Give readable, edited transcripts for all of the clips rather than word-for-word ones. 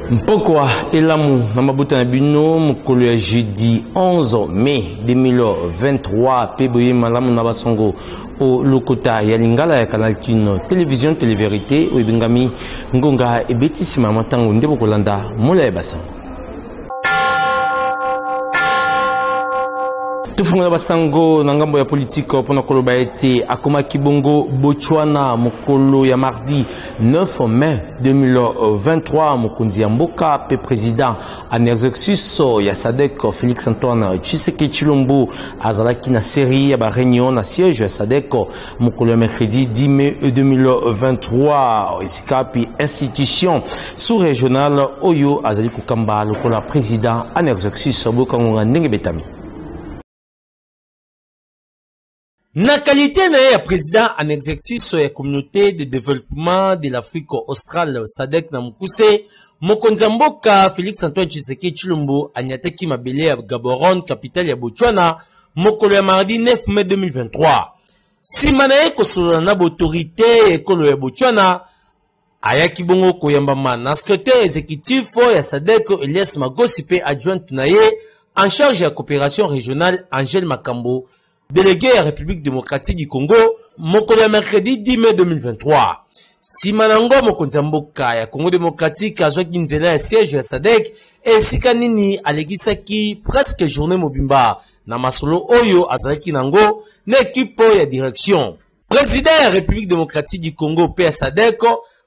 Mpokwa elamu na mabuta na bino mukolo ya jeudi 11 mai 2023 peboye malamu na basango o lokota ya lingala ya Canal Kin télévision télévérité o ibingami ngonga ebetisima matango ndebo kolanda mola ya basango. Tufunga basango na ngambo ya politique pona koloba ete akoma kibongo Botswana mokolo ya mardi 9 mai 2023 mokonzi ya mboka pe président en exercice ya SADC Félix Antoine Tshisekedi Tshilombo azalaki na série ya ba réunion na siège ya SADC mokolo ya mercredi 10 mai 2023 esikapi institution sous-régionale oyo azali kokamba lokola président en exercice bokangonga ndenge betami. Na qualité de président en exercice de la communauté de développement de l'Afrique australe SADC na mukuse mokonzi mboka Félix Antoine Tshisekedi Tshilombo anyataki mabele ya Gaborone capitale ya Botswana mokolo ya mardi 9 mai 2023 sima na ye kosolola na autorité ekolo ya Botswana ayaki bongo koyambama na secrétaire exécutif ya SADC Elias Magosi pe adjointe na ye en charge de la coopération régionale Angèle Makambo délégué à la République démocratique du Congo, mokolo mercredi 10 mai 2023. Simanango mokonzi mboka ya Congo démocratique azwaki nzela ya siège ya SADC esika nini alekisaki presque journée mobimba na masolo oyo azalaki nango na equipe ya direction. Président ya République démocratique du Congo pe SADC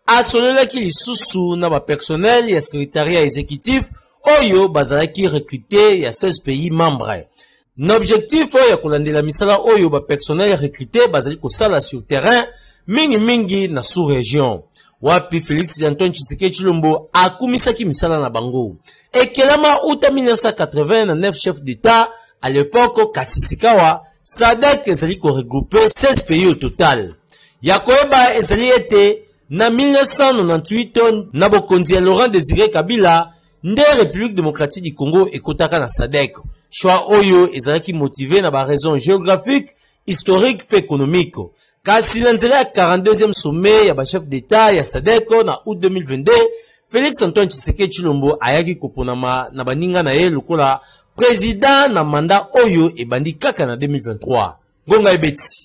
asololaki lisusu na ba personnel ya secrétariat exécutif oyo bazalaki recruté ya 16 pays membres. L'objectif est de la misala oyo ba personnel recruté bazali kosala sur terrain mingi na sous-région. Wapi Félix Antoine Tshisekedi Tshilombo akumisaki misala na bango. Ekelama uta 1989 chef d'État à l'époque Kasisikawa SADC ezali ko regrouper 16 pays au total. Yakoeba ezali ete na 1998 na bokonzi ya Laurent Désiré Kabila nde République démocratique du Congo ekotaka na SADC. Choix oyo ezalaki motivé na ba raison géographique, historique et économique. Kasi na nzela 42e sommet ya ba chef d'État ya SADC na août 2022, Félix Antoine Tshisekedi Tshilombo ayaki koponama na baninga na ye lokola président na mandat oyo ebandi kaka na 2023. Ngonga ebeti.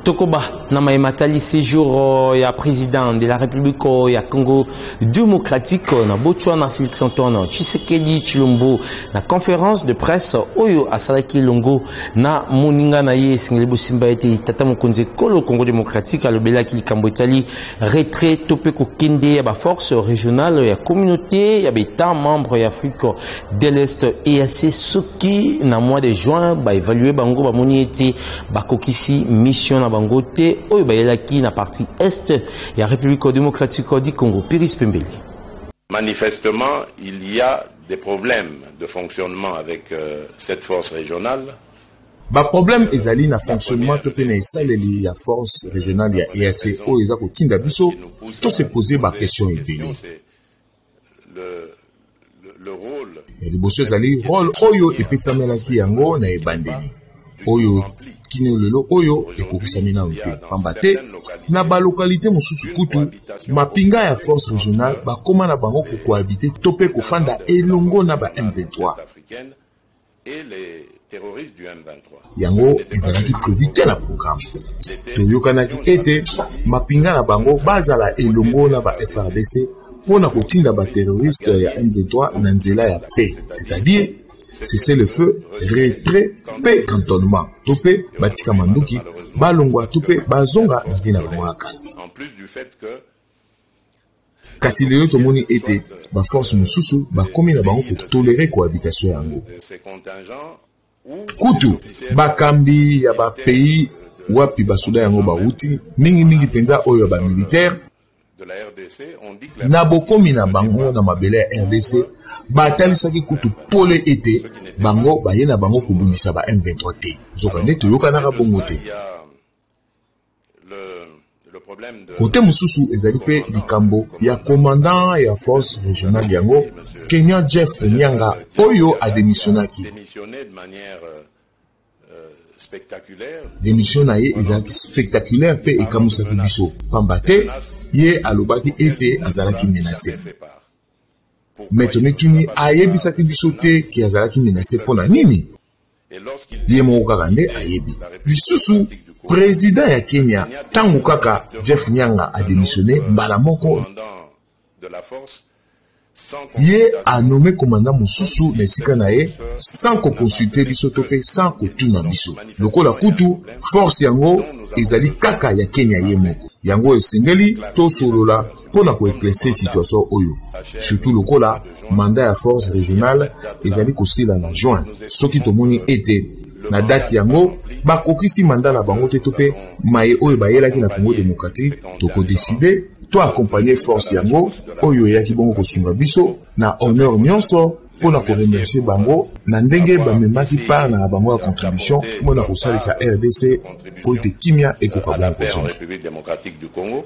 Tokoba na maimatali séjour ya président de la République ya Congo démocratique na Botswana Félix Antoine Tshisekedi Tshilombo na conférence de presse oyo asalaki longo na moninga na ye singeli bosimba ete tata mokonzi kolo Congo démocratique alobelaki likambo etali retrait tope kokende ya ba force régionale ya communauté ya beta membre ya Afrique de l'Est EAC soki na mois de juin ba évaluer bango ba moni ete bakokisi mission na bangote oyo bayelaki na partie est ya République démocratique du Congo. Piris Pembele. Manifestement, il y a des problèmes de fonctionnement avec cette force régionale. Ba problème ezali na fonctionnement to pe na esaleli ya force régionale ya EAC oyo eza kotinda biso to se poser ba question ebele. Le rôle liboso ezali rôle oyo epesamelaki yango na ebandeli oyo kino lelo oyo ekokisami na ote pambate na ba localité mosusu kutu mapinga ya force régionale bakoma na bango ko cohabiter topé ko fanda elongo na ba M23 et les terroristes du M23. Yango ezalaki prévu te na programme toyokanaki ete mapinga na bango bazala elongo na ba FRDC pona kotinda ba terroriste ya M23 na nzela ya paix, c'est-à-dire cesser le feu, retrait, paix, cantonnement. Topé, batika manduki, balongwa, topé, bazonga, vina mwaka. En plus du fait que kasi lelo tomoni ete ba force mususu ba komi na bango pour tolérer cohabitation yango. ces contingents Kutu bakambi ya ba pays wapi basuda yango ba uti mingi penza oyo ba militaire de la RDC ont dit que na bokomi na bango na mabele ya RDC batalisaki kutu pole ete bango baye na bango kobundisa ba M23 te zoka nde toyokanaka bongo te. Kote mususu ezali pe likambo ya commandant ya force régionale yango Kenya Jeff Nyanga oyo a démissionné de manière démission na ye ezalaki spectaculaire pe ekamusaki biso pamba te ye alobaki ete azalaki menacé. Mais tonetuni ayebisaki biso te ki azalaki menacé mpona nini ye moko kaka nde ayebi. Lisusu président ya Kenya tango kaka Jeff Nyanga a démissionné mbala moko ye a nommé commandant mosusu na esika na ye sans consulter biso to pe sans kotuna biso. Lokola kutu force yango ezali kaka ya Kenya ye moko. Yango esengeli to solola pona ko éclaircir situation oyo. Surtout lokola mandat ya force régionale ezali kosila na juin. Soki tomoni ete na date yango bakokisi mandat na bango te to pe maye oyo bayelaki na Congo démocratique toko décider to accompagner force yango oyo yaki bongo kosunga biso na honneur nyonso pona ko remercier bango na ndenge bamemaki part na bango ya contribution pona kosalisa RDC ko ete kimia ekoka bongo kosunga. République démocratique du Congo.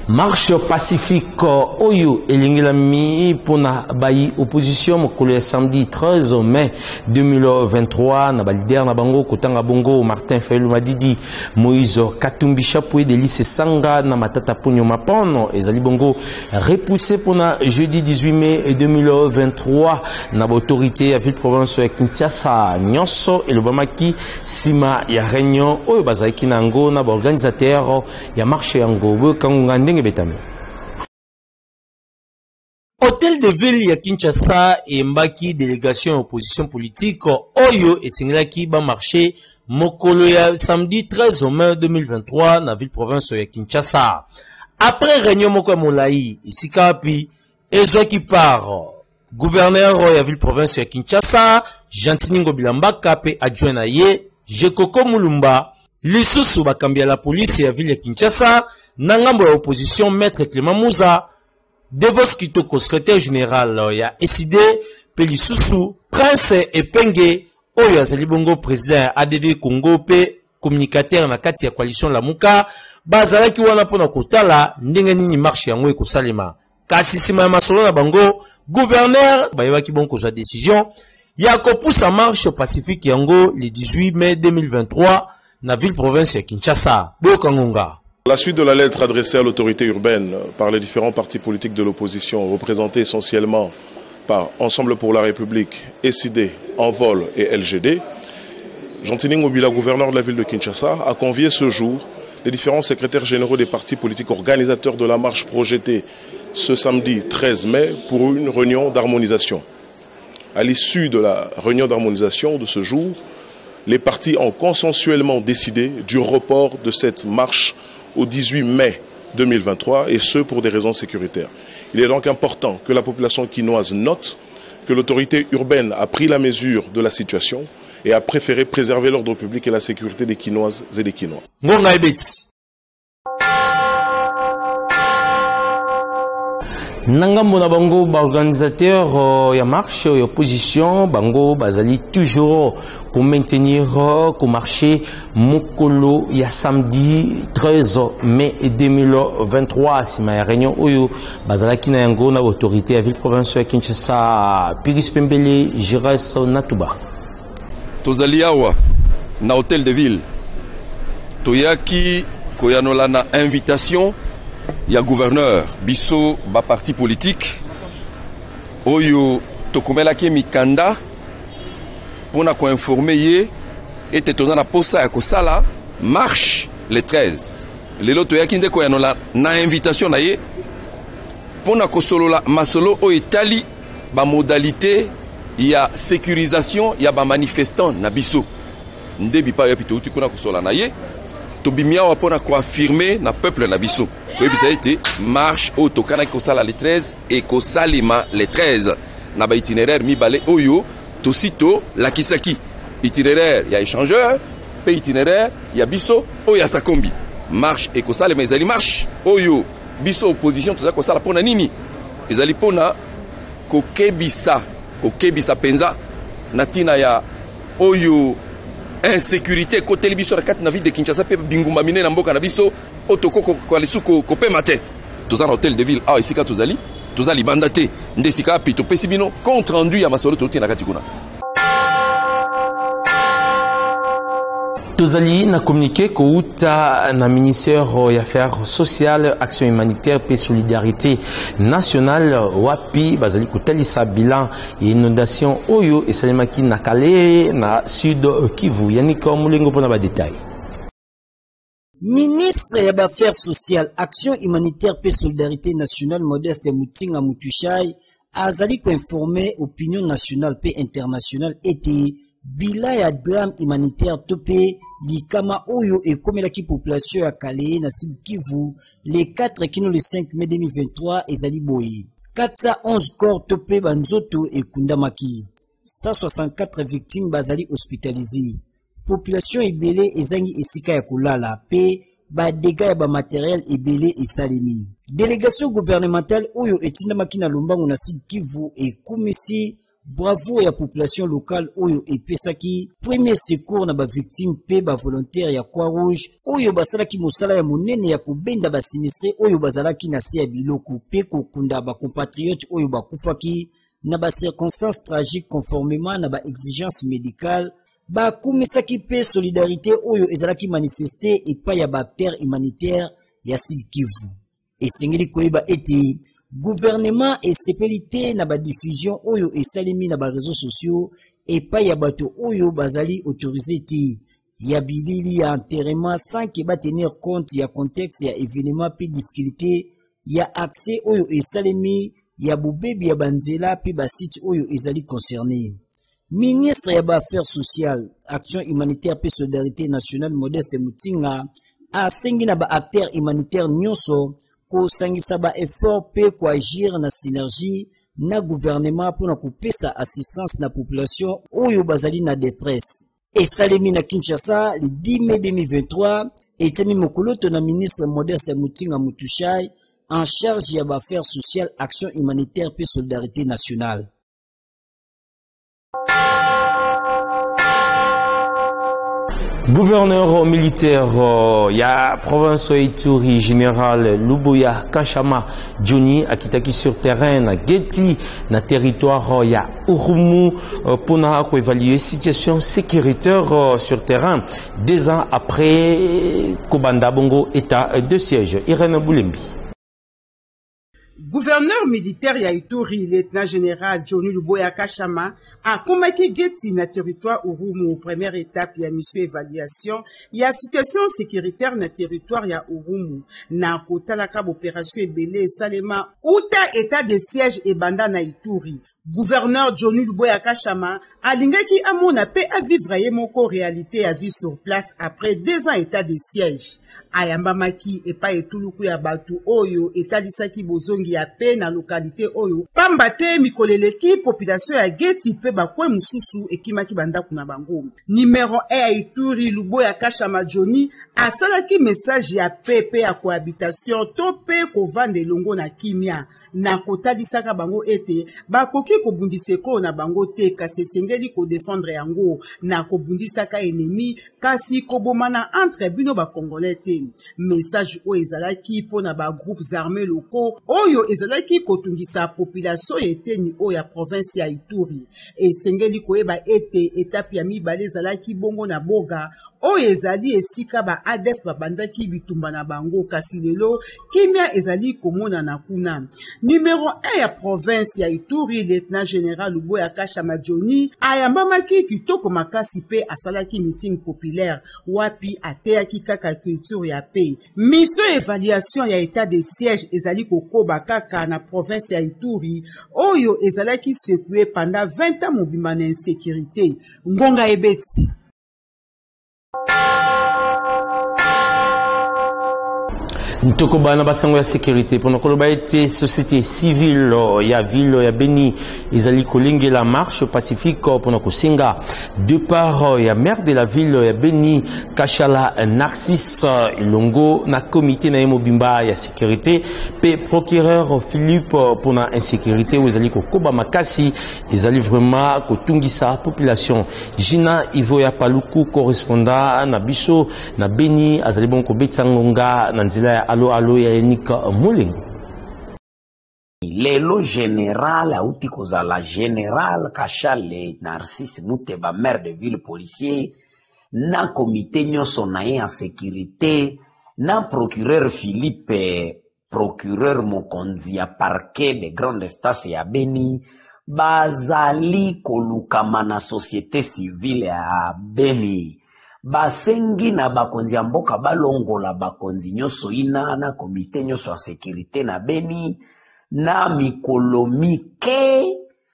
Marche pacifique oyo elingilami pona bayi opposition mokolo samedi 13 mai 2023 na leader na bango kotanga bongo Martin Fayulu Madidi, Moïse Katumbi Chapwe, Delice Sanga na Matata Ponyo Mapono ezali bongo repoussé pona jeudi 18 mai 2023 na autorité ya ville province ya Kinshasa nyonso elobamaki sima ya réunion oyo bazaki nango na organisateur ya marche yango kangunga ndenge betami. Hôtel de ville ya Kinshasa et mbaki délégation opposition politique oyo esengelaki ba marché mokolo ya samedi 13 mai 2023 na ville province ya Kinshasa. Après réunion moko molai isika pi ezwaki par gouverneur ya ville province ya Kinshasa Jantiningo Bilambaka pe adjoint na ye Jekoko Mulumba lisusu bakambi ya la police ya ville ya Kinshasa na ngambo ya opposition maître Clément Mouza Devos Kitoko secrétaire général ya SID pe lisusu Prince Epenge oyo azali bongo président ya ADD Congo pe communicateur na kati ya coalition Lamuka bazalaki wana pona kotala ndenge nini marche yango ekosalema. Kasi sima ya masolo na bango gouverneur bayebaki bongo kozwa décision ya kopousa marche pacifique yango le 18 mai 2023 na ville province ya Kinshasa. Bokangonga. La suite de la lettre adressée à l'autorité urbaine par les différents partis politiques de l'opposition, représentés essentiellement par Ensemble pour la République, SID, Envol et LGD, Jantiningo Bila, gouverneur de la ville de Kinshasa, a convié ce jour les différents secrétaires généraux des partis politiques organisateurs de la marche projetée ce samedi 13 mai pour une réunion d'harmonisation. À l'issue de la réunion d'harmonisation de ce jour, les partis ont consensuellement décidé du report de cette marche au 18 mai 2023 et ce pour des raisons sécuritaires. Il est donc important que la population quinoise note que l'autorité urbaine a pris la mesure de la situation et a préféré préserver l'ordre public et la sécurité des Quinoises et des Quinois. Nangambo na bango ba organisateur ya marche ya opposition bango bazali toujours pour maintenir ko marché mokolo ya samedi 13 mai 2023 sima ya réunion oyo bazalaki na yango na autorité ya ville province ya Kinshasa Piris Pembele Jiras Natuba tozali awa na hôtel de ville toyaki koyanola na invitation ya gouverneur biso ba parti politique oyo tokomelaki mikanda pona ko informer ye ete tozana posa ya kosala marche le 13 lelo toyaki nde koyanola na invitation na ye pona kosolola masolo oyo etali ba modalité ya sécurisation ya ba manifestant na biso nde bipa ya pito uti kuna kosola na ye tobimia wa pona ko affirmer na peuple na biso oui, ça a été marche au Tokana Kosala les 13 et Kosalima les 13. Naba itinéraire mi balé oyo, tosito la Kisaki. Itinéraire, il y a échangeur, pe itinéraire, il y a biso, oyo ya sakombi. Marche et Kosalima, ils allaient marche, oyo, biso opposition, tout ça Kosala pona nini. Ils allaient pona kokebisa penza, natina ya oyo insécurité côté biso la carte na ville de Kinshasa pe bingumba mine na mboka na biso otoko ko lisuko ko pe matin tozana hôtel de ville ah ici ka tozali bandate ndesika pito pesibino compte rendu ya masolo toté na katikuna Tozali na communiqué kouta na ministère des Affaires sociales, action humanitaire et solidarité nationale wapi bazali kotalisa bilan et inondation oyo esalemaki na Kale na Sud Kivu. Yannick Mulengo pona ba détail. Ministre des Affaires sociales, action humanitaire et solidarité nationale Modeste Mutinga Mutushai azali ko informer opinion nationale et internationale était bila ya drame humanitaire topé likama oyo et comme la population ya Kale na Sud Kivu les 4 kino le 5 mai 2023 ezali boyi 411 corps topé banzoto et kundamaki 164 victimes bazali hospitalisées population ebele ezangi esika ya kulala pe ba dégâts ya ba matériel ebele esalemi délégation gouvernementale oyo etindamaki na Lombango na Sud Kivu et kumisi bravo ya population locale oyo epesaki premier secours na ba victime pe ba volontaire ya Croix-Rouge oyo basalaki mosala ya monene ya kubenda ba sinistre oyo bazalaki na se ya biloko pe kokunda ba compatriotes oyo bakufaki na ba circonstances tragiques conformément na ba exigences médicales ba kumisaki pe solidarité oyo ezalaki manifester epai ya ba acteurs humanitaires ya Sud Kivu esengeli koyeba ete gouvernement et sepelité na ba diffusion oyo esalemi na ba réseaux sociaux epai ya bato oyo bazali autorisé ti ya bilili ya enterrement sans que ba tenir compte ya contexte ya événement pe difficulté ya accès oyo esalemi ya bubebi ya banzela pe ba site oyo ezali concerné. Ministre ya ba Affaires sociales, action humanitaire et solidarité nationale Modeste Mutinga a sengi na ba acteurs humanitaires nyonso ko sangisa ba effort pe ko agir na synergie na gouvernement pour na kopesa assistance na population oyo bazali na détresse. Et salemi na Kinshasa le 10 mai 2023 etemi mokoloto na ministre Modeste Mutinga Mutushai en charge ya ba Affaires sociales, action humanitaire et solidarité nationale. Gouverneur militaire ya province Ituri général Luboya Kashama Johnny akitaki sur terrain na Geti na territoire ya Urumu pour na ko évaluer situation sécuritaire sur terrain 2 ans après Kobanda Bongo état de siège. Irène Boulembi. Gouverneur militaire ya Ituri, lieutenant général Johnny Luboya Kashama, a convaincu Geti na territoire Urumu, première étape ya mission évaluation, ya situation sécuritaire na territoire ya Urumu, na kotalaka opération ebele salema, outa état de siège et banda na Ituri. Gouverneur Johnny Luboya Kashama a lingaki amona pe a vivre ye moko réalité à vie sur place après 2 ans état de siège. Ayambamaki epa etuluku ya batu oyo etalisaki bozongi ya pe na localité oyo pambate mikoleleki population ya Geti pe bakwe mususu ekimaki bandaku na bango. Numéro 1 ya Ituri Luboya Kashama Johnny asalaki message ya pepe ya cohabitation to pe kovande longo na kimia na kotalisaka bango ete bakoki kobundiseko na bango te kasi esengeli ko défendre yango na kobundisaka ennemi kasi kobomana entre bino ba congolais te. Message oyo ezalaki pona ba groupes armés locaux oyo ezalaki kotungisa population eteni oyo ya province ya Ituri esengeli koyeba ete etape ya mibale ezalaki bongo na boga oyo ezali esika ba ADF babandaki bitumba na bango kasi lelo kimia ezali komona na kuna. Numéro 1 ya province ya Ituri lieutenant général Luboya Kashama Johnny ayambamaki kitoko makasi pe asalaki meeting populaire wapi ateyaki kaka culture ya pe. Mission évaluation ya état de siège ezali kokoba kaka na province ya Ituri oyo ezalaki secoué pendant 20 ans mobima na insécurité. Ngonga ebeti. Ntokoba na basango ya sécurité pendant que le été société civile ya ville ya Beni ezali kolenge la marche pacifique pendant que singa de part ya maire de la ville ya Beni Kashala Narcisse Longo na comité na mobimba ya sécurité pe procureur Philippe pour na insécurité ezali kokoba makasi ezali vraiment kotungisa population. Gina Ivoya Paluku correspondant na biso na Beni azali bon ko betsangonga na nzela ya Allo ya Yannick Mulengo. Lelo général auti kozala général Kashale Narcisse Muteba maire de ville policier na komite nyonso na ye ya sécurité na procureur Philippe procureur mokonzi ya parquet de grande instance ya Beni bazali kolukama na société civile ya Beni basengi na bakonzi ya mboka balongola bakonzi nyonso ina na komite nyonso ya sécurité na Beni na mikolo mike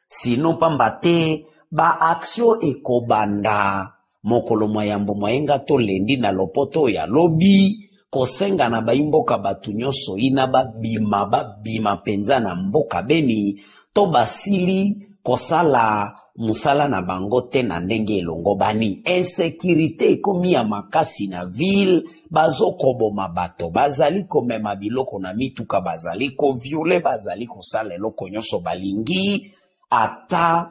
sino pamba te ba action ekobanda mokolo mayambo mayenga to lendi na lopoto ya lobi kosenga na baimboka batu nyonso ina babima penza na mboka Beni to basili kosala musala na bango te na ndenge elongo bani insécurité ekomi ya makasi na ville bazokoboma bato bazali komema biloko na mituka bazali koviole bazali kosala eloko nyonso balingi ata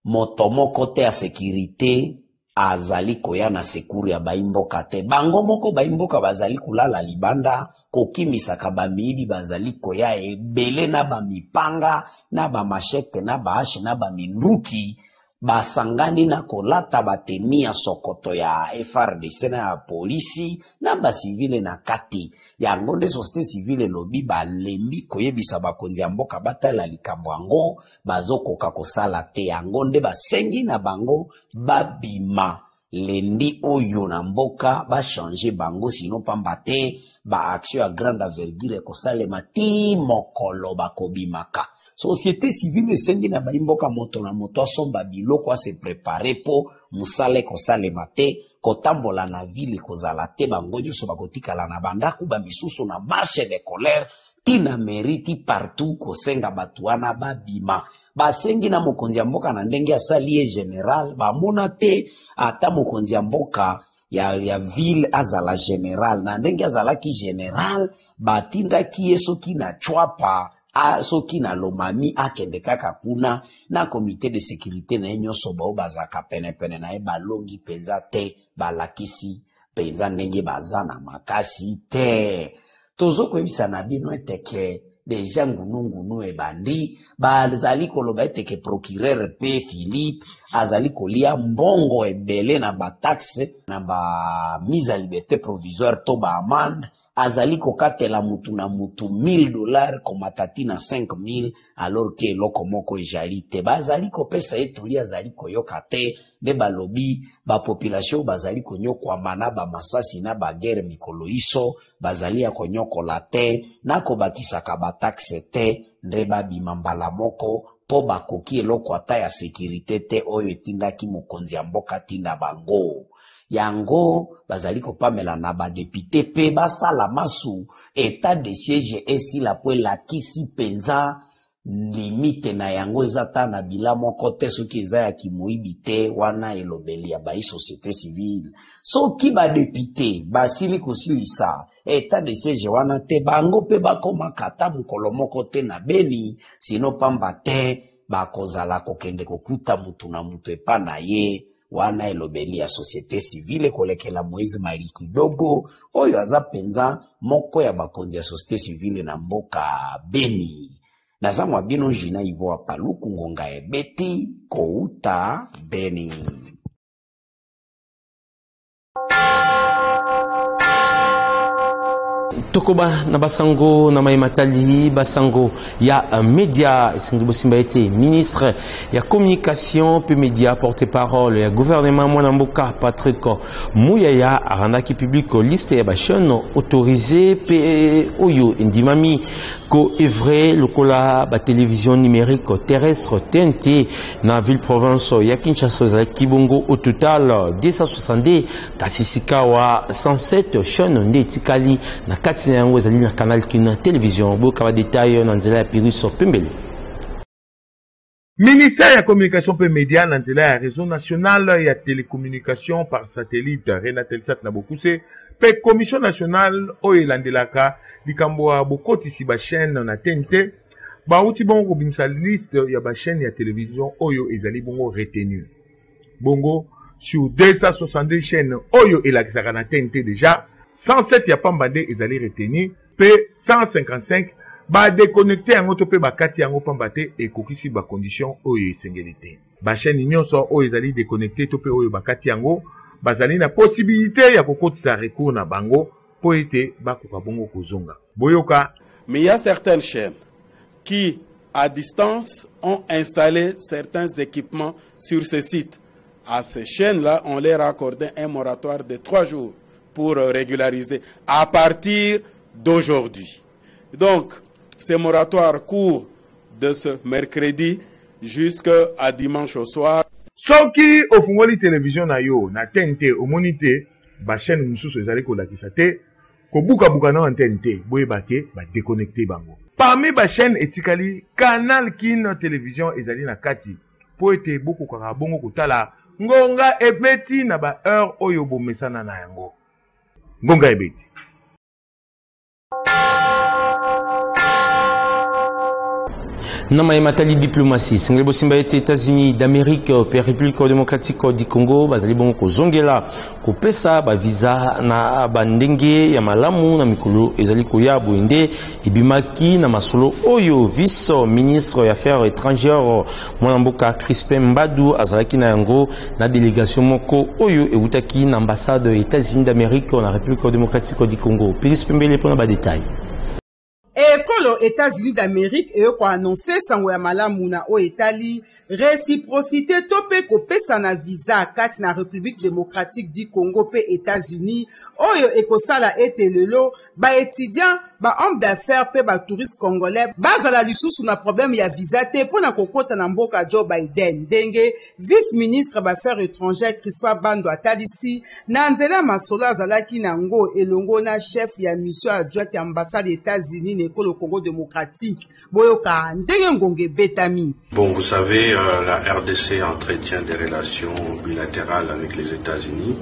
moto moko te ya sécurité azali koya na sekuru ya baimboka te bango moko baimboka bazali kulala libanda kokimisaka bamiyibi bazali koya ebele na bamipanga na bamashete na baashe na baminduki basangani na kolata batemi ya sokoto ya FRDC na ya polisi na basivile na kati yango nde société civile lobi balembi koyebisa bakonzi ya mboka batala likambo yango bazokoka kosala te yango nde basengi na bango babima lendi oyo na mboka bachange bango sino pamba te ba action ya grande envergure kosalema ti mokolo bakobimaka société civile esengi na baimboka moto na moto asomba biloko ase prepare po musale kosalema te kotambola na ville kozala te bango nyonso bakotikala na bandako bamisusu na marche de colère tina meriti partout kosenga batu wana babima basengi na mokonzi ya mboka na ndenge asali général bamona te ata mokonzi ya mboka ya ville azala général na ndenge azalaki général batindaki ye soki na chwapa soki na lomami akende kaka kuna na komite de sécurité na ye nyonso bao bazaka penepene na ye balongi penza te balakisi penza ndenge baza na makasi te tozokoyebisa na bino eteke deja ngunu ebandi bazali koloba eteke procureur pe Philippe azali kolia mbongo ebele na bataxe na ba mise à liberté provisoire to ba amende azali kokatela mutu na mutu $1000 komatati na 5000 alors que eloko moko ejali te bazali kopesa etoli azali koyoka te nde balobi bapopulation bazali konyokwama na bamasasi na bagere mikolo iso bazali ya konyokola te na kobakisaka bataxe te nde babima mbala moko po bakoki eloko ata ya sécurité te oyo etindaki mokonzi ya mboka tinda bango yango bazali kopamela na badepute pe basala masu état de siège esila po elakisi penza limite na yango ezata na bila moko te soki eza ya kimoyibi te wana elobeli ya bai société civile soki badepute basili kosilisa état de siège wana te bango pe bakomaka ata mokolo moko te na Beni sino pamba te bakozala kokende kokuta mutu na mutu epa na ye wana elobeli ya société civile kolekela Moïse Maliki Dogo oyo aza penza moko ya bakonzi ya société civile na mboka Beni naza mwa bino jina ivo apaluku ngonga ebeti kouta Beni. Tokoba na basango na maimatali basango ya média esengi bosimba ete ministre ya communication pe média porte-parole ya gouvernement mwana mboka Patrick Muyaya arandaki public liste ya chaîne autorisée pe oyo indimami ko evre lokola ba télévision numérique terrestre TNT na ville province ya Kinshasa za Kibongo au total 262 kasisikawa 107 chaîne ndetikali na kati yango ezali na canal kina télévision boka ba détail na nzela ya Piriso Pembele. Ministère ya communication pe média na nzela ya réseau national ya télécommunication par satellite Renatelsat na Bokuse pe commission nationale oyo elandelaka likambo ya bokotisi ba chaîne na TNT bauti bongo bimisa liste ya ba chaîne ya télévision oyo ezali bongo retenu bongo sur 262 chaînes oyo elakisaka na TNT déjà 107 ya pambande ezali retenu pe 155 ba déconnecté yango to pe bakati yango pambate ekokisi ba condition oyo esengeli te ba chaîne nyonso oyo ezali déconnecté to pe oyo bakati yango bazali na possibilité ya kokotisa recours na bango po ete bakoka bongo kozonga. Boyoka. Mais il y a certaines chaînes qui, à distance, ont installé certains équipements sur ces sites. À ces chaînes-là, on leur a accordé un moratoire de 3 jours pour régulariser à partir d'aujourd'hui. Donc, ces moratoires courent de ce mercredi jusqu'à dimanche au soir. Soki ofungoli télévision na yo na TNT omonite ba chaîne mususu ezali kolakisa te ko buka na antenne te boyeba ke ba déconnecter bango. Parmi ba chaîne etikali Canal Kin télévision ezali na kati po ete boko kaka bongo kotala ngonga ebeti na ba heure oyo bomesana na yango. Ngonga ebeti. Nama matali diplomatie single simba ete États-Unis d'Amérique pe République démocratique du Congo bazali bongo kozongela kopesa ba visa na bandenge ya malamu na mikolo ezali koya boende ebimaki na masolo oyo vice ministre ya affaires étrangères mwana mboka Crispin Mbadu azalaki na yango na délégation moko oyo eutaki na ambassade des États-Unis d'Amérique na République démocratique du Congo. Pilis Pembele pour na ba détail. Ekolo États-Unis d'Amérique et ko annoncer sango ya malamu na o Italie réciprocité topé ko pesa na visa kati na République démocratique du Congo pe États-Unis oyo ekosala ete lelo ba étudiant ba homme d'affaires pe ba touriste congolais bazala lisusu na problème ya visa te pona kokota na mboka Joe Biden denge vice ministre ba affaires étrangères Crispin Mbadu atalisi na nzela masolo azalaki na ngo elongo na chef ya mission adjointe ya ambassade des États-Unis pour le Congo démocratique. Boyoka ndenge ngonge betami. Bon, vous savez, la RDC entretient des relations bilatérales avec les États-Unis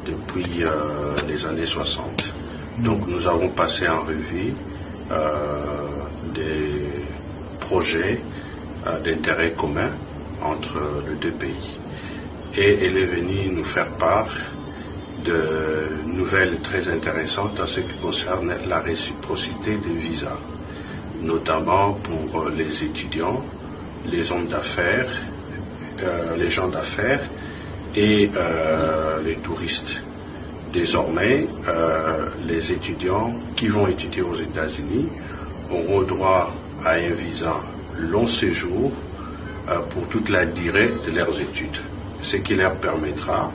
depuis les années 60. Donc nous avons passé en revue des projets d'intérêt commun entre les deux pays. Et elle est venue nous faire part de nouvelles très intéressantes en ce qui concerne la réciprocité des visas, notamment pour les étudiants, les hommes d'affaires, les gens d'affaires et les touristes. Désormais, les étudiants qui vont étudier aux États-Unis auront droit à un visa long séjour pour toute la durée de leurs études, ce qui leur permettra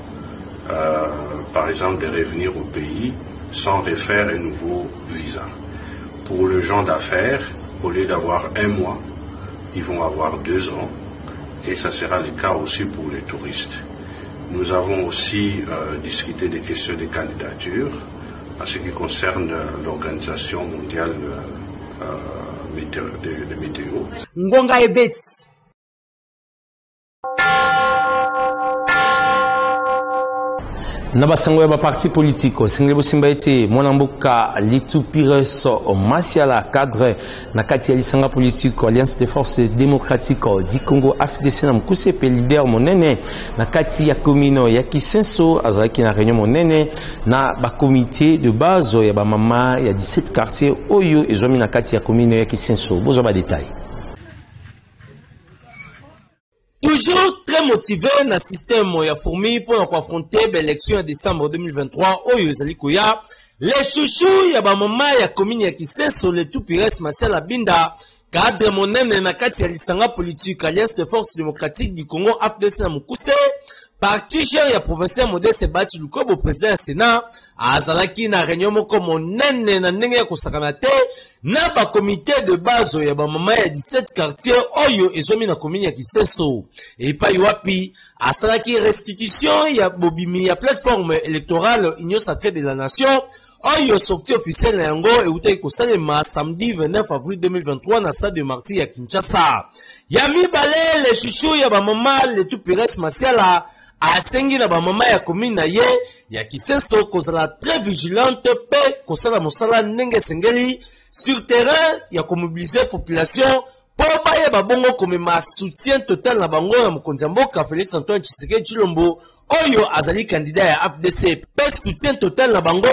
par exemple de revenir au pays sans refaire un nouveau visa. Pour les gens d'affaires, au lieu d'avoir 1 mois, ils vont avoir 2 ans et ça sera le cas aussi pour les touristes. Nous avons aussi discuté des questions de candidature en ce qui concerne l'Organisation mondiale de météo. Ngonga ebeti. Nabasango ya ba parti politique single simba ete mwana mboka Litu Pires Masiala cadre na kati ya lisanga politique Alliance des forces démocratiques du Congo AFDC na mkuse pe leader monene na kati ya commune ya Kisenso azalaki na réunion monene na ba comité de base ya ba mama ya 17 quartiers oyo ezomi na kati ya commune ya Kisenso. Bozo ba détail. Toujours très motivé dans le système ya fourmi pour affronter l'élection en décembre 2023 oyo ezali koya les chouchous ya ba mama ya commune ya Kisenso le tout Pires Masiala Binda cadre monene na kati ya lisanga politique Alliance des forces démocratiques du Congo AFDC na mukuse parti cher ya professeur Modeste Bati Lukobo président du Sénat azalaki na réunion moko monene na ndenge ya kosakana te na ba comité de base ya ba mama ya 17 quartiers oyo ezomi na commune ya Kisenso et pa wapi asalaki restitution ya bobimi ya plateforme électorale Union sacrée de la nation oyo sortie officielle yango eutaki kosalema samedi 29 avril 2023 na stade de Martyrs ya Kinshasa ya mibale le chouchou ya ba mama le tout Pires Masiala asengi na ba mama ya commune na ye ya Kisenso kozala très vigilante pe kosala mosala ndenge sengeli sur terrain ya komobiliser population pour baye babongo komema soutien total na bango na mokonzi ya mboka Félix Antoine Tshisekedi Tshilombo oyo azali candidat ya AFDC pe soutien total na bango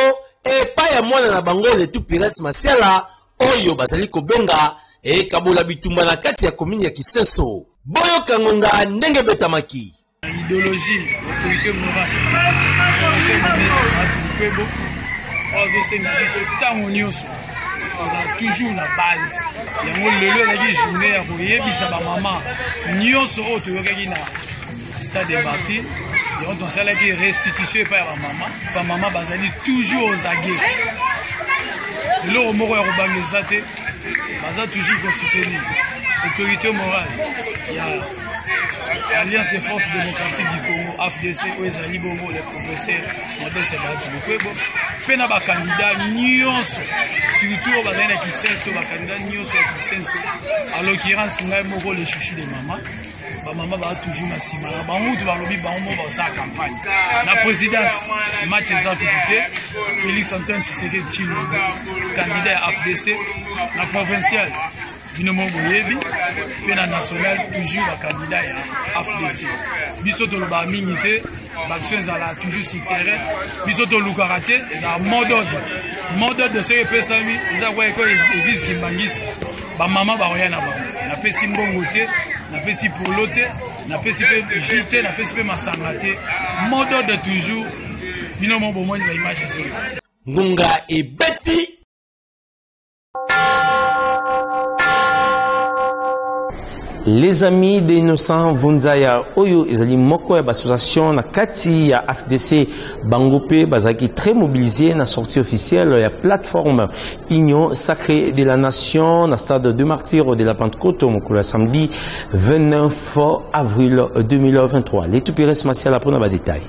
e pa ya mwana na bango le tout Pires Masiala oyo bazali kobenga e kabola bitumba na kati ya commune ya Kisenso. Boyo kangonga ndenge betamaki. Idéologie, autorité morale. On a toujours la base. Il y a une journée à courir, puis ça va maman. Nous sommes au stade des partis. Et on a la restitution par la maman. La maman va toujours aux aguets. L'eau au moro est urbanisé. Va toujours soutenir. Autorité morale. Il y a l'Alliance des forces démocratiques du Congo, AFDC, où ils ont les professeurs, modèles séparés du Congo. Fait na ba candidat nyonso, surtout ba zana ki senso ba candidat nyonso ki senso. En l'occurrence, ngai moko le chouchou de maman. Ba maman va toujours na sima. Ba mutu ba lobi ba mo ba sa campagne. Na présidence, match ça tout Félix Antoine Tshisekedi Tshilombo, candidat à AFDC, na provincial. Binomo Boyebi, puis la nationale, toujours la candidat à AFDC. Bisoto le baminité, l'action est toujours sur le terrain. Bisoto le karaté, c'est un mot d'ordre. Mot d'ordre de ce que ça lui, ils ont quoi l'église qui bangis. Ba maman ba rien avant. Na pesi mbongote, na pesi polote, na pesi pe jité, na pesi pe masangate. Mot d'ordre toujours. Binomo Bomo ni image c'est. Ngunga et Betty. Les amis d'Innocent Vunzaya Oyo ezali moko ya association na kati ya AFDC Bangope bazaki très mobilisé na sortie officielle ya plateforme Union Sacrée de la Nation na stade de Martyrs de la Pentecôte mokolo samedi 29 avril 2023. Les tout pires Martial pour na détail.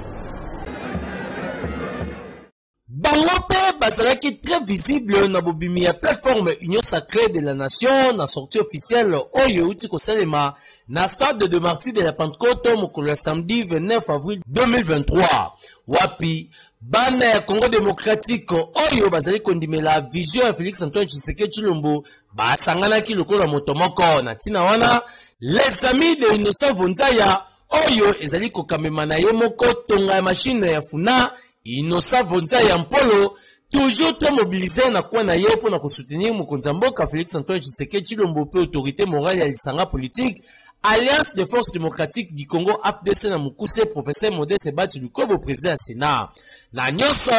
Bangope bazalaki très visible na bobimi ya plateforme Union Sacrée de la Nation na sortie officielle oyo uti ko salema na stade de Martyrs de la Pentecôte mokolo samedi 29 avril 2023 wapi bana ya Congo démocratique oyo bazali kondimela vision ya Félix Antoine Tshisekedi Tshilombo basanganaki lokola moto moko na tina wana les amis de Innocent Vunzaya oyo ezali kokamema na ye moko tonga ya machine ya funa Innocent Vunzaya Mpolo toujours très mobilisé na kwa na ye pour na soutenir mokonzi mboka Félix Antoine Tshisekedi Tshilombo pe autorité morale ya lisanga politique Alliance des forces démocratiques du Congo AFDC na mukuse professeur Modeste Bati Lukobo président du Sénat na nyonso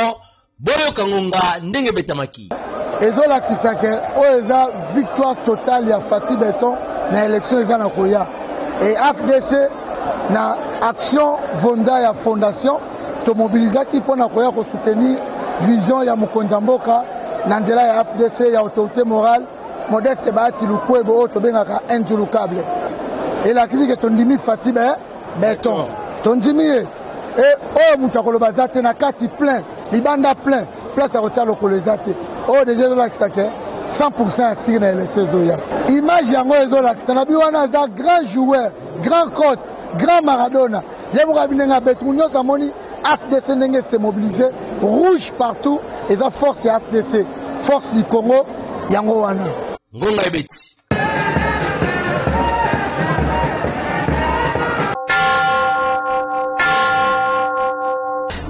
boyo kangonga ndenge betamaki ezola kisake o eza victoire totale ya Fati Beton na élection eza na koya et AFDC na action Vunzaya fondation to mobilisaki pour na koya ko soutenir vision ya mokonzi mboka na nzela ya AFDC ya autorité morale Modeste Bati Lukobo to bengaka indjulukable et la critique tondimi Fati Beton tondimi et oh mutakolo bazate na kati plein libanda plein place à retirer le colosate oh déjà la kisake 100% assis na élection zoya image yango ezola kisana biwana za grand joueur grand coach grand Maradona yemo kabinenga bet munyo samoni AFDC ndenge se mobiliser rouge partout et ça force ya AFDC force du Congo yango wana ngonga ebeti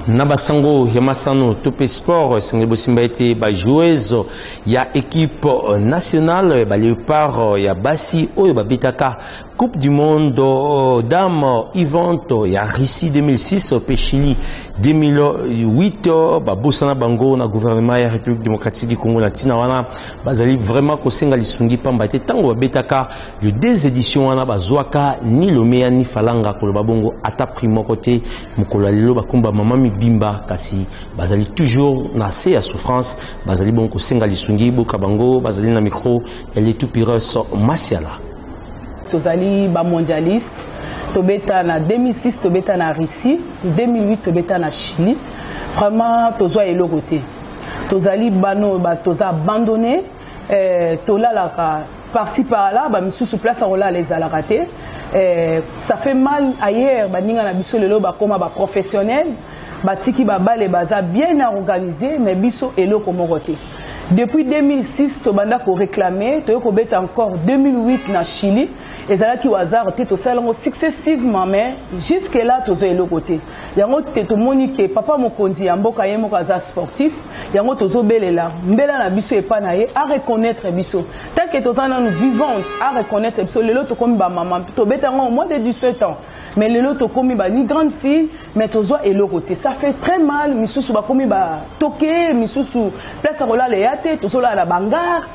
Nabasango Yamasano Topé Sport Sengebo Simbaete ba joueuse ya équipe nationale ba Léopard ya Bassi oyo ba bitaka Coupe du monde dame Yvonne ya Russie 2006 pe Chili 2008 ba bosana bango na gouvernement ya République démocratique du Congo na tina wana bazali vraiment ko senga lisungi pamba te tango ba betaka le deux éditions wana bazwaka ni lomea ni falanga ko ba bongo ata primo côté mukolo lelo bakumba mama bimba kasi bazali toujours na se ya souffrance bazali bon ko senga lisungi boka bango bazali na micro elle est tout pires Masiala tozali ba mondialiste tobeta na 2006 tobeta na Russie 2008 tobeta na Chili vraiment tozwa eloko te tozali bano ba toza abandonné tolalaka par-ci par-là ba misusu place à rola les alakate ça fait mal ailleurs baninga na biso lelo ba koma ba professionnel batiki babale baza bien organisé mais biso eloko moko te depuis 2006 tobanda ko réclamer to beta encore 2008 na Chili ezalaki wazar te to salango successivement mais jusque là tozo eloko te yango te to monique papa mokonzi ya mboka ye moko za sportif yango tozo belela mbela na biso epa na ye à reconnaître biso tant que tozana nous vivante à reconnaître biso lelo to comme ba maman to beta ngo au moins de 17 ans mais lelo to komi ba ni grande fille mais tozo eloko te ça fait très mal misusu ba komi ba toqué misusu place rola le yate tozo la bangar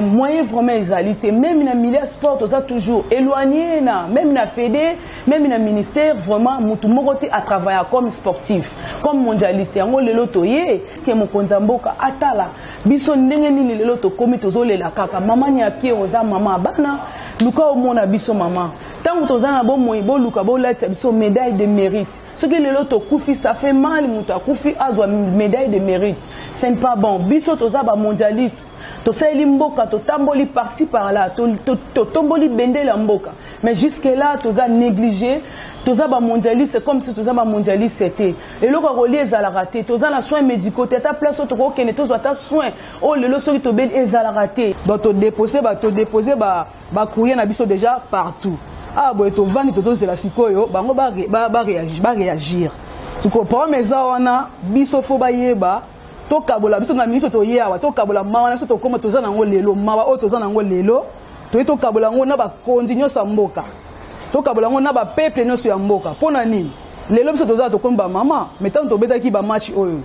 moyen vraiment exalité même na milieu sport toza toujours éloigné na même na fédé même na ministère vraiment mutu mokote à travailler comme sportif comme mondialiste yango lelo toye ke mokonza mboka atala biso ndenge nini lelo to komi tozo lela kaka mama nyaki oza mama bana luka omona biso mama tant toza na bo moyi bo luka bo lati biso médaille de mérite ce que lelo to kufi ça fait mal muta kufi azwa médaille de mérite c'est pas bon biso toza ba mondialiste to saeli mboka to tamboli par-ci par-là to tomboli bendela mboka mais jusque là toza négligé toza ba mondialiste comme si toza ba mondialiste c'était et loko roli ezala raté toza na soins médicaux ta place to ko kene toza ta soins oh lelo soki to bel ezala raté donc to déposer ba courrier na biso déjà partout ah boy to vandi to c'est la sikoyo bango ba réagir siko problème eza wana biso fo ba yeba to kabola biso na ministre to yewa to kabola mawa na biso to koma toza nango lelo mawa o toza nango lelo to kabola ngo na ba continuer sa mboka to kabola ngo na ba peuple nyonso ya mboka pona nini lelo biso toza to komba mama metant to betaki ba match oyo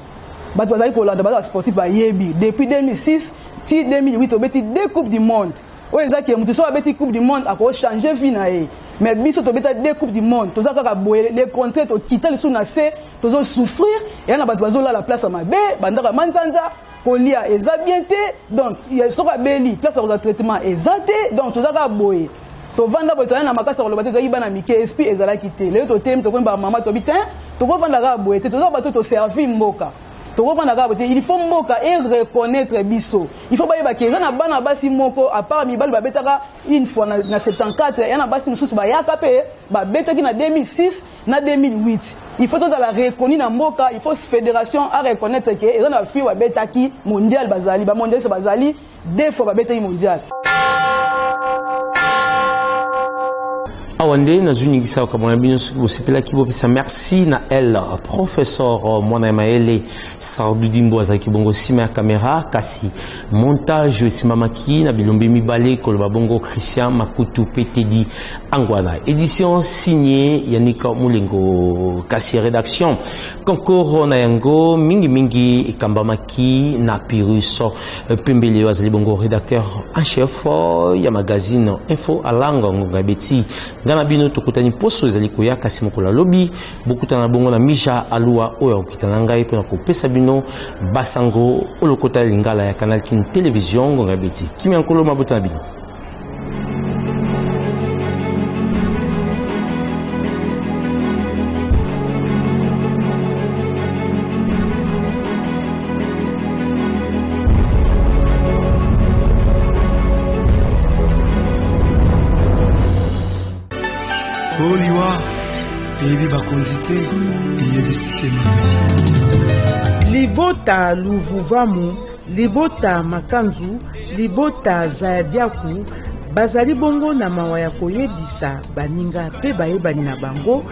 bato bazali ko landa ba sportif ba yebi depuis 2006 ti 2008 to beti 2 coupes du monde o ezaki mutu so abeti coupe du monde ako changer vie na ye mais biso to beta 2 coupes du monde toza kaka boye les contrats to quitter le sous se tozo souffrir et na bato bazola la place à mabe bandaka manzanza kolia eza bien te donc il y a soka beli place à traitement ezate donc toza kaka boye to vanda boye to na makasa ko lobato to yibana mike esprit ezala kité le to tem to ko ba mama to bitin to ko vanda kaka boye te toza bato to servir mboka. Il faut mboka et reconnaître biso. Il faut baye bakeza na bana basi moko à part mibal ba betaka une fois na 74 et na basi mususu ba yakape ba betaki na 2006 na 2008. Il faut tout la reconnaître na mboka, il faut fédération à reconnaître que et na fi wa betaki mondial bazali ba mondial se bazali deux fois ba betaki mondial. Awande na zuni gisa kwa bino sepela kibopisa merci na elle professeur Mwana Maele Sardu Dimbo azaki bongo sima caméra kasi montage simamaki na bilombe mibale koloba bongo Christian Makutu PTD Angwana édition signée Yannika Mulengo kasi rédaction concours na yango mingi ikambamaki na Piruso Pembele azali bongo rédacteur en chef ya magazine Info Alanga ngabeti ngana bino tokutani poso ezali koya kasi mokola lobi bokutana bongo na Misha Alua oyo kitana ngai pona kopesa bino basango olokota lingala ya Canal King Télévision ngonga beti kimi ankolo mabota bino Oliwa ebi bakonzite ebi semene libota luvuvamu libota makanzu libota zayadiaku bazali bongo na mawa ya koyebisa baninga pe bayebani na bango